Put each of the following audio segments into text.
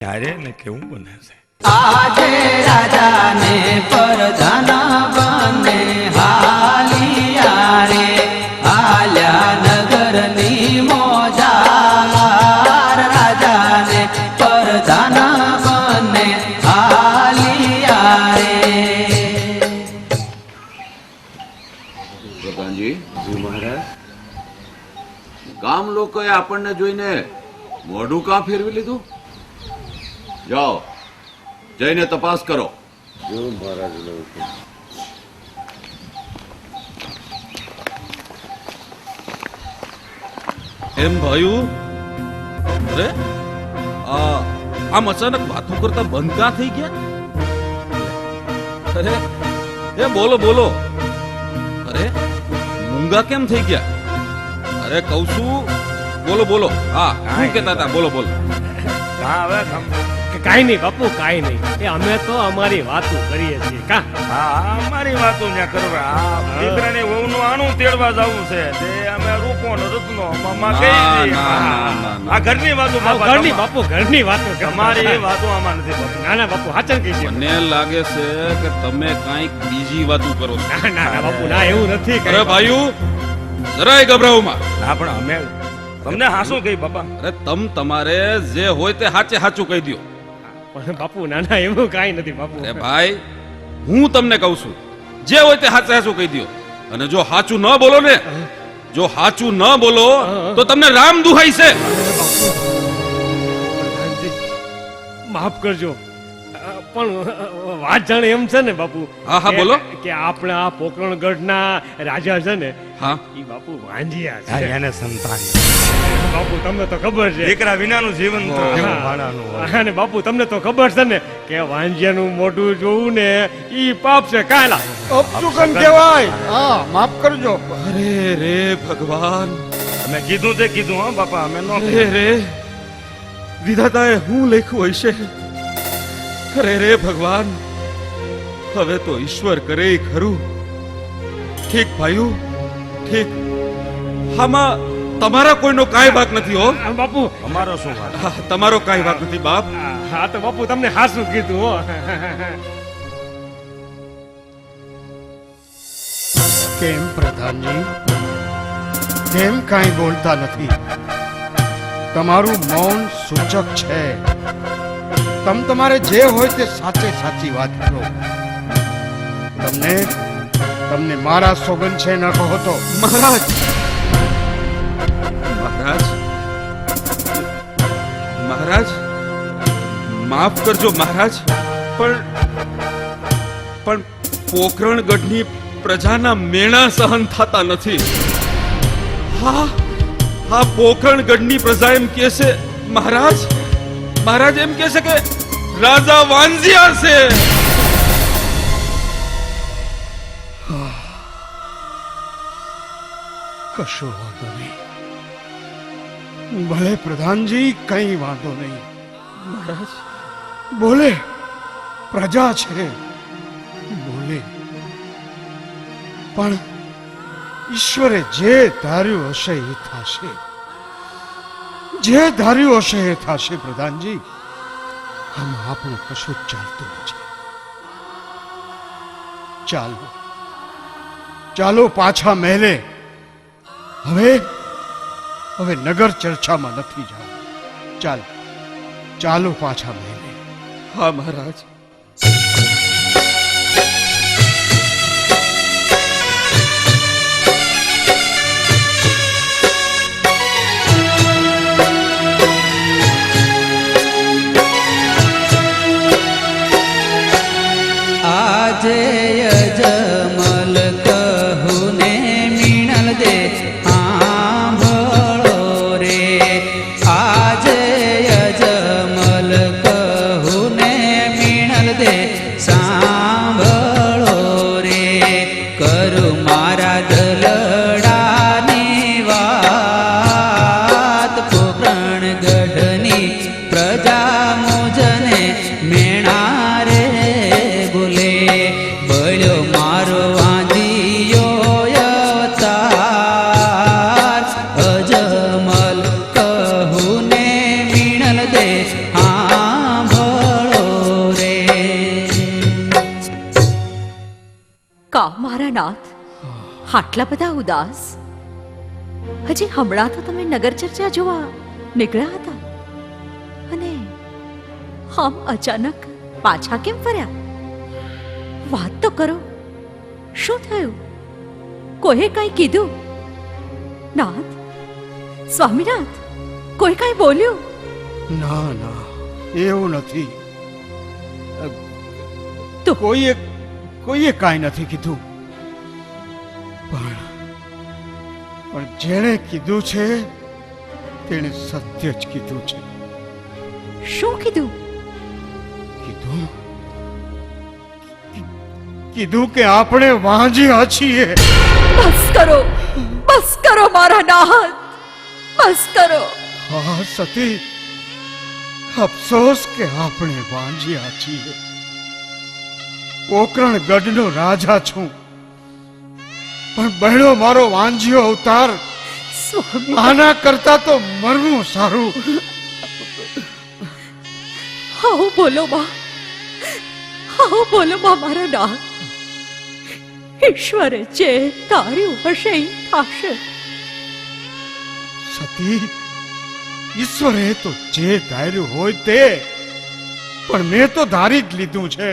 ત્યારે ને કેવું બને છે આજે રાજાને પરધાના બને હાલિયા રે હાલ્યા નગરની મોજાર રાજાને પરધાના બને હાલિયા રે પ્રધાનજી મહારાજ ગામ લોકોએ આપણને જોઈને મોઢું કાં ફેરવી લીધું? જાઓ જઈને તપાસ કરો. એમ ભાઈ અરે આમ અચાનક વાતો કરતા બંધ ક્યાં થઈ ગયા? અરે એ બોલો બોલો. અરે મૂંગા કેમ થઈ ગયા? અરે કહું છું બોલો બોલો. હા શું કહેતા હતા? બોલો બોલો. હા હવે કાઈ નહીં બાપુ, કાઈ નહીં. એ અમે તો અમારી વાતો કરીએ છીએ. કા હા અમારી વાતો ત્યાં કરવા દીકરાની વહુનું આણું તેડવા જવું છે તે અમે રૂપો ને રત્નો મામા કઈ દઈએ. આ ઘરની વાતો બાપા, ઘરની બાપુ, ઘરની વાતો. તમારી વાતો આમાં નથી બાપુ. ના ના બાપુ, હાચન કહી છે. મને લાગે છે કે તમે કાંઈક બીજી વાતો કરો છો. ના ના ના બાપુ, ના એવું નથી. અરે ભાઈઓ જરાય ગભરાવમાં. ના પણ અમે તમને હાસું કહી બાપા. અરે તમારે જે હોય તે હાચે હાચું કહી દો. પણ બાપુ ના ના એવું કાંઈ નથી બાપુ. અરે ભાઈ હું તમને કહું છું જે હોય તે હાચે હાચું કહી દો. અને જો હાચું ન બોલો ને, જો હાચું ન બોલો તો તમને રામ દુહાઈ છે. પ્રધાનજી માફ કરજો, પણ વાત જાણે એમ છે ને બાપુ. હા, હા, બોલો. કે આપણા આ પોકરણગઢના રાજા છે ને, હા ઈ બાપુ વાંજિયા છે. એને સંતાન બાપુ તમને તો ખબર છે. દીકરા વિનાનું જીવન તો હા. કેવું ભાણાનું હોય. અને બાપુ તમને તો ખબર છે ને કે વાંજિયાનું મોઢું જોવું ને ઈ પાપ છે. કાલા અપશુકન કહેવાય. હા, માફ કરજો. અરે રે ભગવાન, અમે કીધું તે કીધું હા બાપા, અમે નો અરે રે વિધાતાએ હું લખ્યું હશે. અરે રે ભગવાન, હવે તો ઈશ્વર કરે ઈ ખરું. ઠીક ભાઈઓ ઠીક, આમાં તમારા કોઈનો કાંઈ વાંક નથી હો. બાપુ. અમારો શું વાત? હા, તમારો કાંઈ વાંક નથી બાપ. હા તો બાપુ તમને હાસું કીધું હો. કેમ પ્રધાનજી, કેમ કાંઈ બોલતા નથી? તમારું મૌન સૂચક છે. તમારે જે હોય તે સાચે સાચી વાત કરો. તમને મારા સોગન છે ન કહો તો. મહારાજ મહારાજ મહારાજ માફ કરજો મહારાજ, પણ પોકરણગઢની પ્રજાના મેણા સહન થતા નથી. હા પોકરણગઢની પ્રજા એમ કહે છે મહારાજ એમ કહે છે કે રાજા વાંજિયા છે. કશો વાંધો નહીં. ભલે પ્રધાનજી, કઈ વાંધો નહીં. મહારાજ બોલે, પ્રજા છે, બોલે. પણ ઈશ્વરે જે ધાર્યું હશે એ થશે. જે ધાર્યું હશે એ થશે પ્રધાનજી. આમાં આપણું કશું જ ચાલતું નથી. ચાલો પાછા મહેલે. હવે નગર ચર્ચામાં નથી જવું. ચાલો પાછા મહેલે. હા મહારાજ. આજે યજમલ કહું ને મીણલ દે સાંભળો રે. આજે યજમલ કહું ને મીણલ દે સાંભળો રે. કરું મારા દલડાની વાત, પોકરણગઢની પ્રજા મુજને મેણા રે બોલે. બળ્યો મારો વાંધિયો અવતાર, અજમલ કહું ને મીણલ દે હા થયા નાથ? આટલા બધા ઉદાસ? હજી હમણાં તો તમે નગર ચર્ચા જોવા નીકળ્યા હતા અને આમ અચાનક પાછા કેમ ફર્યા? વાત તો કરો, શું થયું? કોઈએ કઈ કીધું? નાથ, સ્વામીનાથ, કોઈ કઈ બોલ્યું? ના ના, એવું નથી. તો કોઈએ કાંઈ નથી કીધું. પણ જેણે કીધું છે તેણે સત્ય જ કીધું છે. શું કીધું? કીધું કે આપણે વાંજ્યા છીએ. બસ કરો મારા નાથ, બસ કરો. હા સતી, અફસોસ કે આપણે વાંજ્યા છીએ. પોકરણ ગઢનો રાજા છું, પણ બહેનો મારો વાંજ્યો અવતાર. સ્વામી, આના કરતા તો મરવું સારું. આવું બોલો માં, આવું બોલો માં મારા નાથ. ઈશ્વરે જે ધાર્યું હશે એ થશે. સતી, ઈશ્વરે તો જે ધાર્યું હોય તે, પણ મેં તો ધારી જ લીધું છે.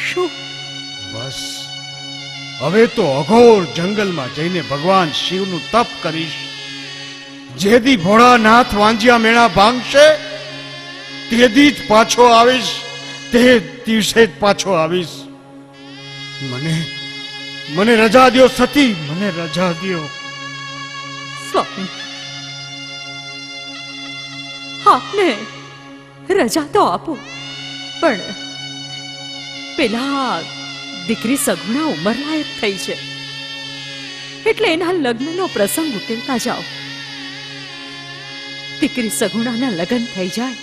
શું? બસ હવે તો અઘોર જંગલમાં જઈને ભગવાન શિવનું તપ કરીશ. જેદી ભોળાનાથ વાંજિયા મેળા ભાંગશે તેદી જ પાછો આવીશ, તે દિવસે જ પાછો આવીશ. મને રજા દ્યો સતી, મને રજા દ્યો. સ્વામી, આપને રજા તો આપો, પણ પેલા દીકરી સગુણા ઉંમરલાયક થઈ છે એટલે એના લગ્નનો પ્રસંગ ઉકેલતા જાઓ. દીકરી સગુણાના લગ્ન થઈ જાય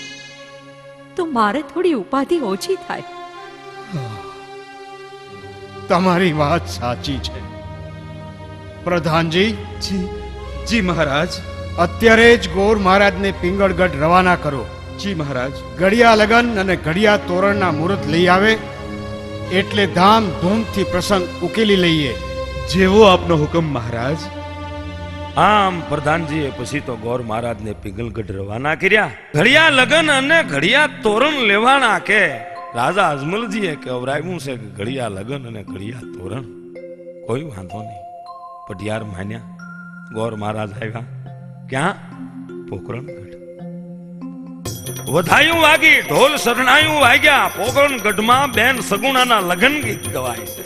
તો મારે થોડી ઉપાધિ ઓછી થાય. તમારી વાત સાચી છે પ્રધાનજી. જી મહારાજ. અત્યારે જ ગોર મહારાજને પિંગળગઢ રવાના કરો. જી મહારાજ. ઘડિયા લગન અને ઘડિયા તોરણના મુહૂર્ત લઈ આવે એટલે ધામધૂમથી પ્રસંગ ઉકેલી લઈએ. જેવો આપનો હુકમ મહારાજ. આમ પ્રધાનજીએ પછી તો ગોર મહારાજને પિંગલગઢ રવાના કર્યા. ઘડિયા લગન અને ઘડિયા તોરણ લેવાના કે રાજા અજમલજીએ કહેવરાવ્યું છે કે ઘડિયા લગન અને ઘડિયા તોરણ. કોઈ વાંધો નહીં, પટિયાર માન્યા. ગોર મહારાજ આવ્યા ક્યાં? પોકરણગઢ. વધાયું વાગી, ઢોલ શરણાયું વાગ્યા. પોકરણગઢમાં બેન સગુણાના લગન ગીત ગવાય છે.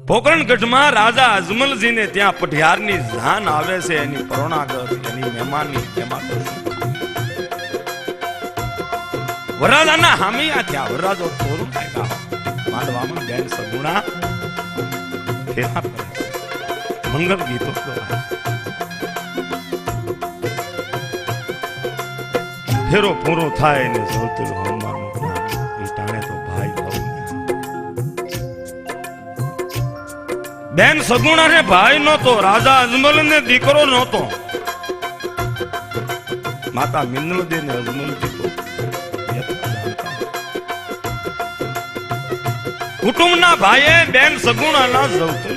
પોકરણગઢમાં રાજા અજમલજીને ત્યાં પઢિયારની જાન આવે છે. એની પરોણાગર, એની મહેમાની એમાં વરરાજાના હામિયા થયા. વરરાજો તોરું થાય માંડવામાં બેન સગુણા ફેરા કરે છે, મંગલ ગીતો ગવાય. ફેરો પૂરો થાય ને જોતેલું હનુમાનનું જ્ઞાન. એ ટાણે તો ભાઈ ભાવ બેન સગુણા ને ભાઈ નહોતો, રાજા અજમલ ને દીકરો નહોતો. માતા મિન્નલદે ને અજમલજી તો કુટુંબના ભાઈએ બેન સગુણાના જવતર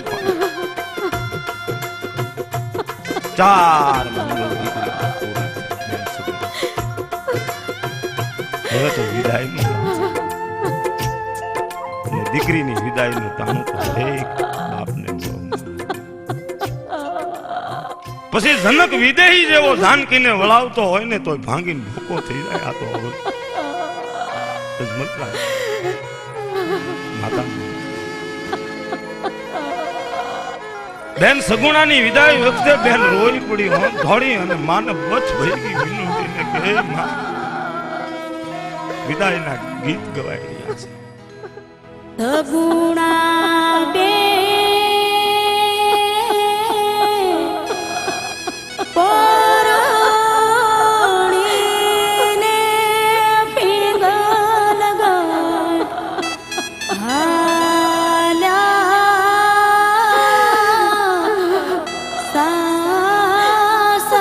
ચાર મંગળ દીકરીના પૂરા થયા, બેન સગુણા. હવે તો વિદાયનું અને દીકરીની વિદાયનું ટાણું તો હરેક બાપને બહુ. પછી જનક વિદેહી જેવો જાનકીને વળાવતો હોય ને તોય ભાંગીને ભૂકો થઈ જાય. આ તો હવે માતા બેન સગુણાની વિદાય વખતે બેન રોઈ પડી, ધોળી અને માને બચ ભઈ ગઈ વિનંતીને કે હે માં, વિદાયના ગીત ગવાઈ રહ્યા છે. સગુણા બે પરણીને પીંગલ ગાય હાલ્યા સાસરે.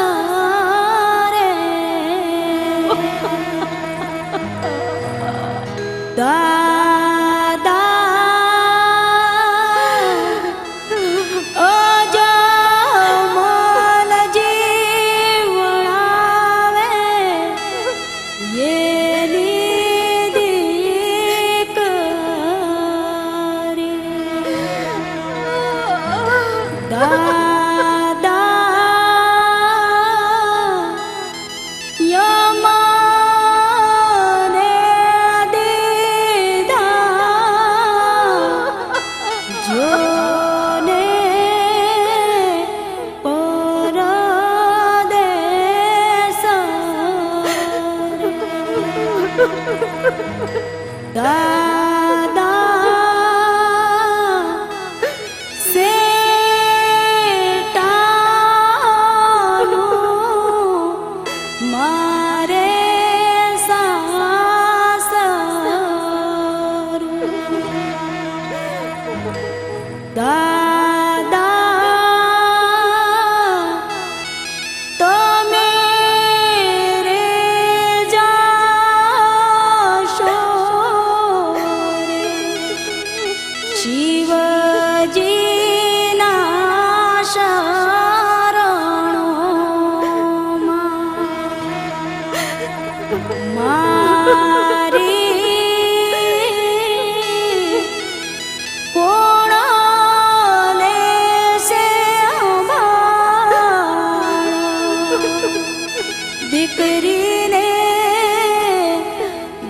દીકરીને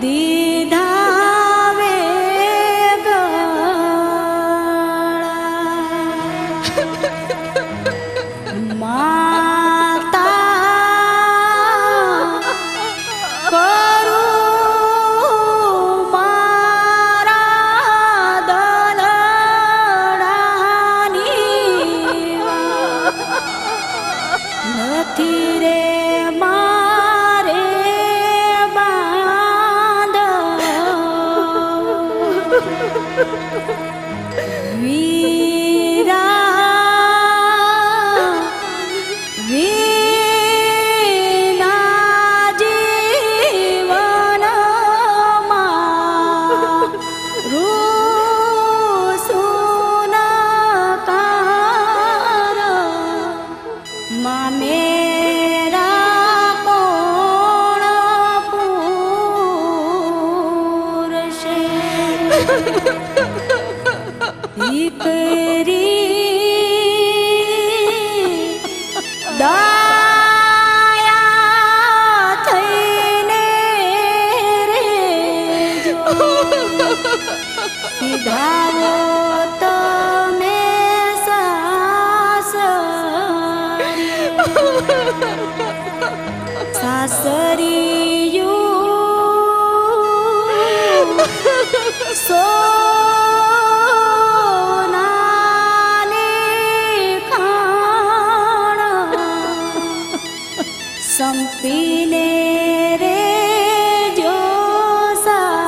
દીધા વેગળા માતા કરું મારા દલડાની નથી રે સંપીને રે જો સાસરે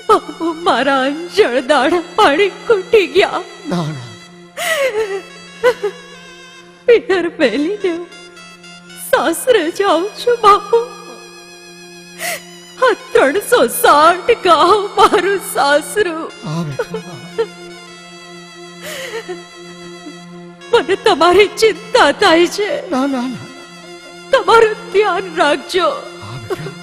બાપુ મારા અંજળ દાડા પાણી ખૂટી ગયા. ના ના પિયર પહેલીને સાસરે જાઉં છું બાપુ. આ 360 ગાઉં મારું સાસરું. હા બેટા મને તમારી ચિંતા થાય છે. ના ના ના તમારું ધ્યાન રાખજો. હા બેટા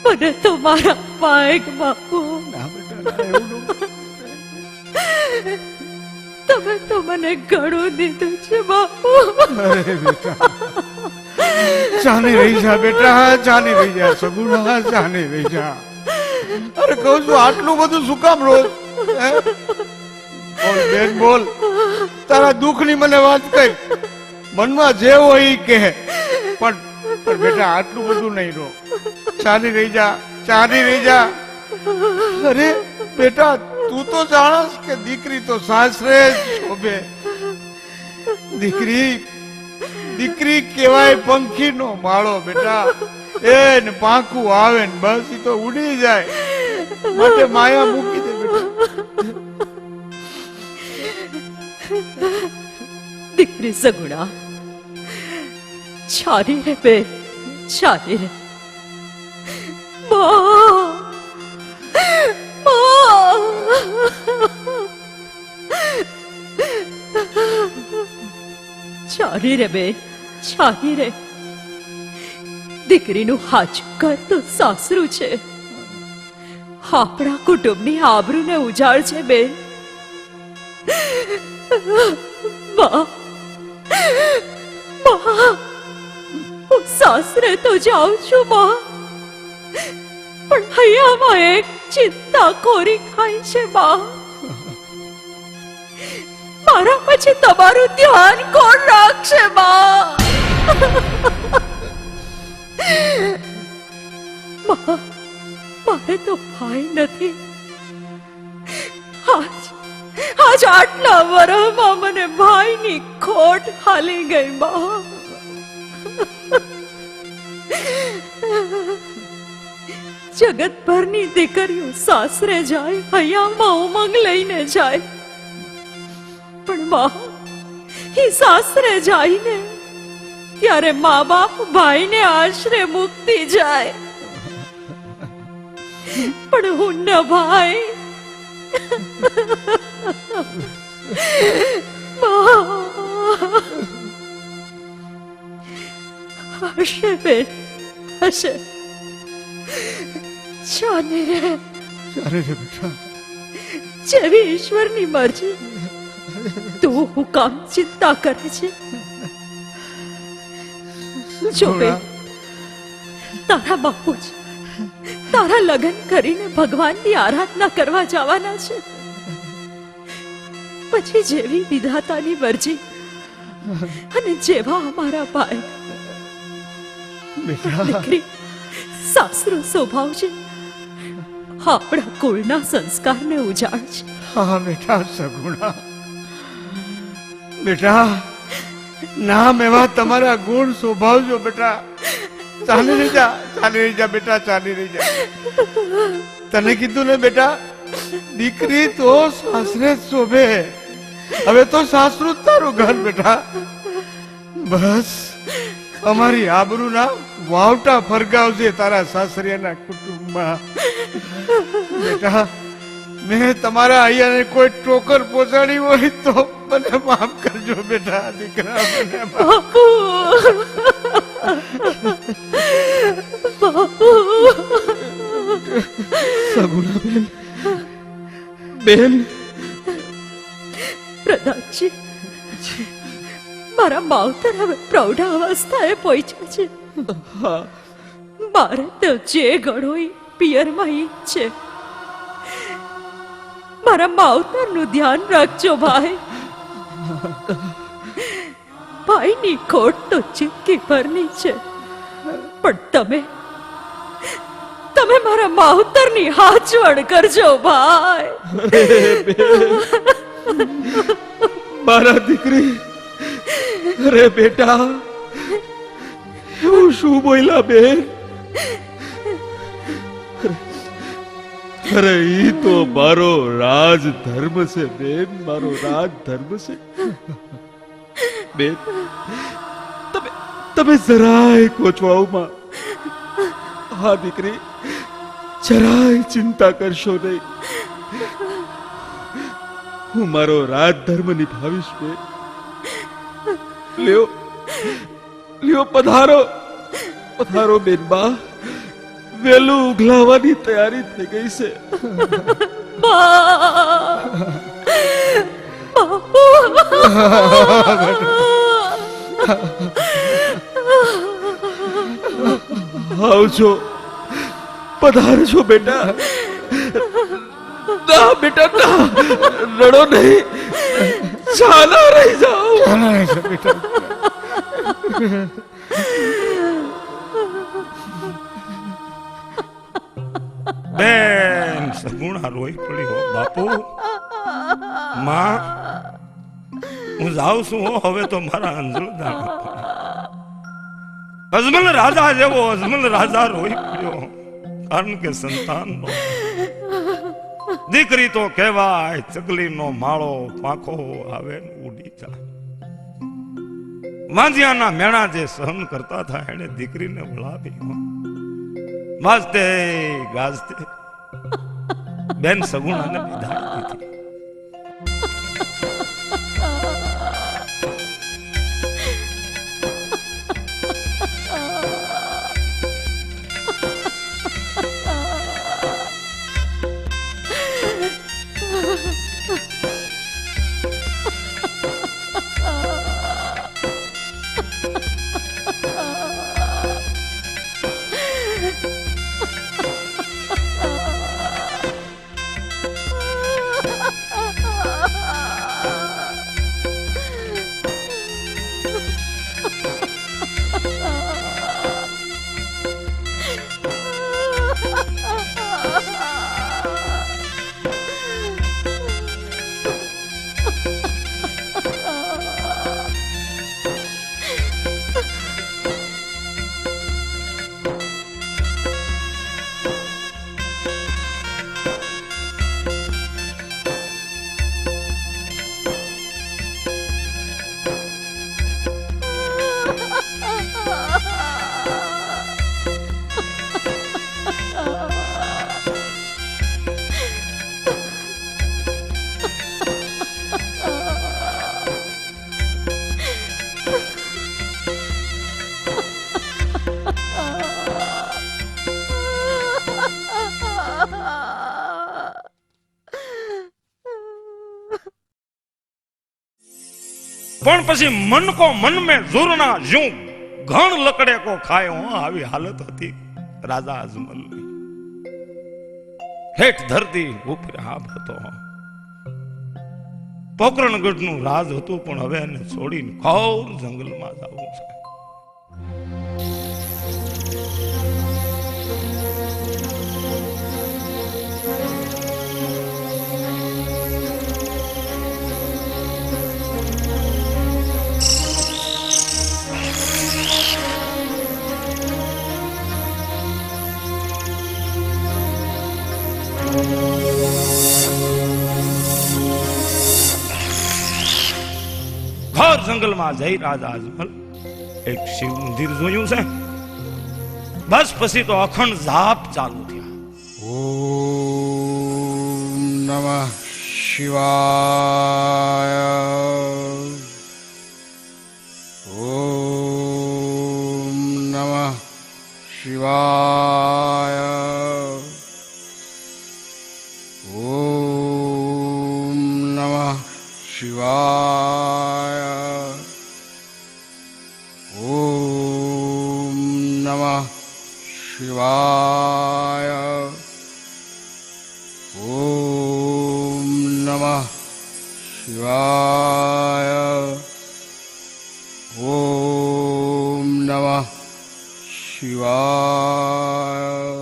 મને તો મારા પાયક બાપુ. ના બેટા ના, એવું ન તમે તો મને ઘણું દીધું છે બાપુ. અરે બેટા ચાલી રહી જા બેટા, ચાલી રહી જા સગુણા, ચાલી રહી જા. અરે કહું છું આટલું બધું શું કામ રોજ? હે? બોલ બેન બોલ, તારા દુઃખની મને વાત કઈ. મનમાં જે હોય ઈ કહે, પણ બેટા આટલું બધું નહીં રો. ચાલી રહી જા, ચાલી રહી જા. અરે બેટા તું તો જાણસ કે દીકરી તો સાસરે જ શોભે. દીકરી દીકરી કેવાય પંખીનો માળો બેટા. એ ને પાંખું આવે ને બસ ઈ તો ઉડી જાય. માટે માયા મૂકી દે બેટા. દીકરી સગુણા ચાલી રે બે, ચાલી રે. ચાલી રે બે, ચાલી રે. દીકરીનું હાચું ઘર તો સાસરું છે. આપણા કુટુંબની આબરૂને ઉજાડ છે બેન. બા હું સાસરે તો જાઉં છું બા, પણ હૈયામાં એક ચિંતા કોરી ખાય છે બા. મારા પછી તમારું ધ્યાન કોણ રાખશે બા? બા, મારે તો ભાઈ નથી. આજ આટલા વર્ષમાં મને ભાઈની ખોટ હાલી ગઈ બા. જગતભરની દીકરીઓ સાસરે જાય, હૈયામાં ઉમંગ લઈને જાય, પણ બા એ સાસરે જાય ને ત્યારે મા બાપ ભાઈને આશરે મૂકતી જાય, પણ હું ન ભાઈ. હશે બેન, હશે. ચાલે રે, ચાલે રે બેટા. જેવી ઈશ્વરની મરજી. તું હું કામ ચિંતા કરે છે? જો બેન, તારા બાપુજી તારા લગ્ન કરીને ભગવાનની આરાધના કરવા જવાના છે. પછી જેવી વિધાતાની મરજી અને જેવા અમારા ભાઈ. બેટા દીકરી સાસરો સ્વભાવ છે, આપણા કુળના સંસ્કારને ઉજાડ છે. હા બેટા સગુણા. બેટા નામ એવા તમારા ગુણ સ્વભાવજો બેટા. ચાલી રહી જા, ચાલી રહી જા બેટા, ચાલી રહી જા. તને કીધું ને બેટા, દીકરી તો સાસરે જ શોભે. હવે તો સાસરું જ તારું ઘર બેટા. બસ અમારી આબરૂના વાવટા ફરગાવજે તારા સાસરિયાના કુટુંબમાં. બેટા મેં તમારા અહીંયાને કોઈ ટોકર પહોંચાડી હોય તો મને માફ કરજો બેટા. દીકરા મને માફ. બાપુ, સગુણા બેન, બેન. પ્રધાનજી, મારા માવતર હવે પ્રૌઢાવસ્થાએ પહોંચ્યા છે. મારે તો જે ગણો પિયરમાં ઈ છે. મારા માવતરનું ધ્યાન રાખજો ભાઈ. ભાઈની ખોટ તો જિંદગી ભરની છે, પણ તમે મારા માવતરની હાચવણ કરજો ભાઈ. મારા દીકરી અરે બેટા, એવું શું બોલ્યા બેન? અરે ઈ તો મારો રાજ ધર્મ છે બેન, મારો રાજ ધર્મ છે બેન. તમે તમે જરાય કોચવાઓમાં હા દીકરી, જરાય ચિંતા કરશો નહીં. હું મારો રાજ ધર્મ નિભાવીશ બેન. લ્યો લ્યો, પધારો પધારો બેનબા. વેલું ઉઘલાવાની તૈયારી થઈ ગઈ છે. આવજો, પધારજો બેટા. ના બેટા ના, રડો નહીં, ચાલો રહી જાઓ. બેન સગુણા રોઈ પડી હો બાપુ. માં, હું જાઉં છું હો, હવે તો મારા અંજળદાન. અજમલ રાજા જેવો અજમલ રાજા રોઈ પડ્યો, કારણ કે સંતાન દીકરી તો કહેવાય ચકલીનો માળો, પાંખો આવે ને ઉડી જાય. વાંજિયાના મેણા જે સહન કરતા હતા એને દીકરીને વળાવી. વાજતે ગાજતે બેન સગુણાને વિદાય દીધી. પણ પછી મન કો મન में जुरना यूं ઘણ લકડે કો ખાયો. આવી હાલત હતી રાજા અજમલની. હેઠ ધરતી ઉપર આબ હતો. પોકરણગઢનું રાજ હતું, પણ હવે એને છોડીને ઘોર જંગલમાં જવું છે. ઘોર જંગલમાં જઈ રાજા અજમલ એક શિવ મંદિર જોયું છે. બસ પછી તો અખંડ જાપ ચાલુ થયા. ઓમ નમઃ શિવાય. ઓમ નમઃ શિવાય. ઓમ નમઃ શિવાય. ઓમ નમઃ શિવાય. ઓમ નમઃ શિવાય. ઓમ નમઃ શિવાય.